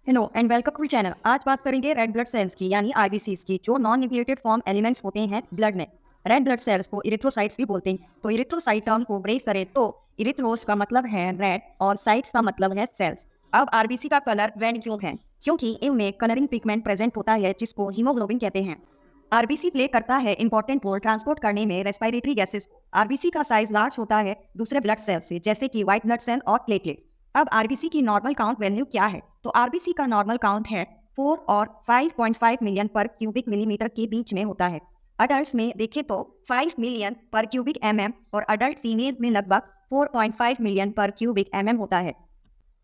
Hello and welcome to channel. आज बात करेंगे रेड ब्लड सेल्स की यानी आरबीसीज की, जो नॉन न्यूक्लिएटेड फॉर्म एलिमेंट्स होते हैं ब्लड में। रेड ब्लड सेल्स को इरिथ्रोसाइट्स भी बोलते हैं। तो इरिथ्रोसाइट टर्म को ब्रेक करें तो इरिथ्रोस का मतलब है रेड और साइट्स का मतलब है सेल्स। अब आरबीसी का कलर रेड क्यों है? क्योंकि इनमें कलरिंग पिगमेंट प्रेजेंट होता है जिसको हीमोग्लोबिन कहते हैं। आरबीसी प्ले करता है इंपॉर्टेंट रोल ट्रांसपोर्ट करने में रेस्पिरेटरी गैसेस को। आरबीसी का साइज लार्ज होता है दूसरे ब्लड सेल से, जैसे कि व्हाइट ब्लड सेल और प्लेटलेट। अब आरबीसी की नॉर्मल काउंट वैल्यू क्या है? तो आरबीसी का नॉर्मल काउंट है 4 और 5.5 मिलियन पर क्यूबिक मिलीमीटर के बीच में होता है। अडल्ट में देखें तो 5 मिलियन पर क्यूबिक एमएम और अडल्ट फीमेल में लगभग 4.5 मिलियन पर क्यूबिक एमएम होता है।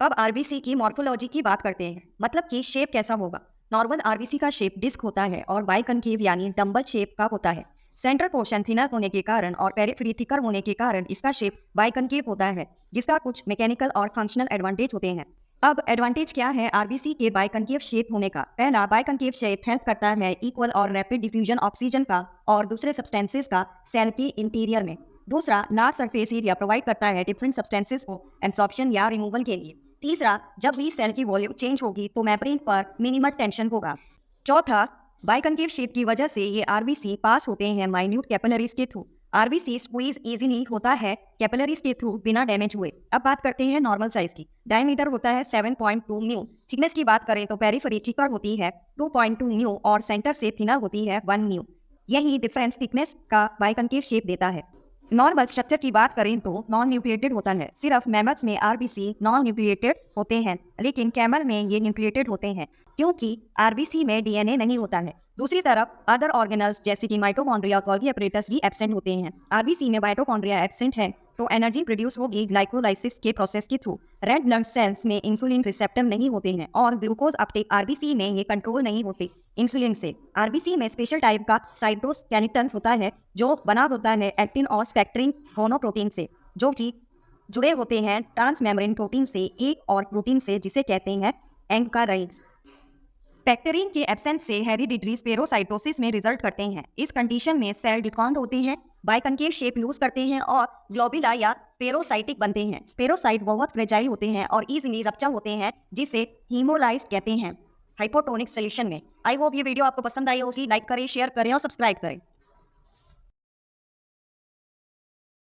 अब आरबीसी की मॉर्फोलॉजी की बात करते हैं, मतलब कि शेप कैसा होगा। नॉर्मल आरबीसी का शेप डिस्क होता है और बाइकनकेव यानी डंबल शेप का होता है। सेंट्रल पोर्शन थिनर होने के कारण और पेरिफेरी थिकर होने के कारण इसका शेप बाइकनकेव होता है, जिसका कुछ मैकेनिकल और फंक्शनल एडवांटेज होते हैं। अब एडवांटेज क्या है आरबीसी के बाइकनकेव शेप होने का? पहला, बाइकनकेव शेप हेल्प करता है इक्वल और रैपिड डिफ्यूजन ऑक्सीजन का और दूसरे सब्सटेंसेस का सेल के इंटीरियर में। दूसरा, लार्ज सरफेस एरिया प्रोवाइड करता है डिफरेंट सब्सटेंसेस को एब्सॉर्प्शन या रिमूवल के लिए। तीसरा, जब भी सेल की वॉल्यूम चेंज होगी तो मेम्ब्रेन पर मिनिमल टेंशन होगा। चौथा, बाइकनकेव शेप की वजह से ये आरबीसी पास होते हैं माइन्यूट कैपिलरीज के थ्रू। आरबीसी स्क्वीज इजीली होता है कैपिलरीज के थ्रू बिना डैमेज हुए। अब बात करते हैं नॉर्मल साइज की। डायमीटर होता है 7.2 म्यू। थिकनेस की बात करें तो पेरिफेरी थिकर होती है 2.2 म्यू और सेंटर से थिनर होती है 1 म्यू। यही डिफरेंस थिकनेस का बाइकनकेव शेप देता है। नॉर्मल स्ट्रक्चर की बात करें तो नॉन न्यूक्लिएटेड होता है। सिर्फ मैमल्स में आरबीसी नॉन न्यूक्लिएटेड होते हैं, लेकिन कैमल में ये न्यूक्लिएटेड होते हैं क्योंकि आरबीसी में डीएनए नहीं होता है। दूसरी तरफ अदर ऑर्गेनल्स जैसे कि माइटोकॉन्ड्रिया और गोल्गी अपरेटस भी एब्सेंट होते हैं। आरबीसी में माइटोकॉन्ड्रिया एब्सेंट है तो एनर्जी प्रोड्यूस होगी ग्लाइकोलाइसिस के प्रोसेस के थ्रू। रेड ब्लड सेल्स में इंसुलिन रिसेप्टर नहीं होते हैं और ग्लूकोज अपटेक आरबीसी में ये कंट्रोल नहीं होते इंसुलिन से। आरबीसी में स्पेशल टाइप का साइटोस्केलेटन होता है जो बना होता है एक्टिन और स्पेक्ट्रिन दोनों प्रोटीन से, जो कि जुड़े होते हैं ट्रांसमेम्ब्रेन प्रोटीन से, एक और प्रोटीन से जिसे कहते हैं एंकाराइड्स। पेक्टेरिन के एब्सेंस से हेरिडिटरी स्पेरोसाइटोसिस में रिजल्ट करते हैं। इस कंडीशन में सेल डिकॉन्ड होते हैं, बाइकनकेव शेप लूज करते हैं और ग्लोबुला या स्पेरोसाइटिक बनते हैं। स्पेरोसाइट बहुत फ्रेजाइल होते हैं और इजीली रप्चर होते हैं, जिसे हीमोलाइज्ड कहते हैं हाइपोटोनिक सोल्यूशन में। आई होप ये वीडियो आपको पसंद आई होगी। लाइक करें, शेयर करें और सब्सक्राइब करें।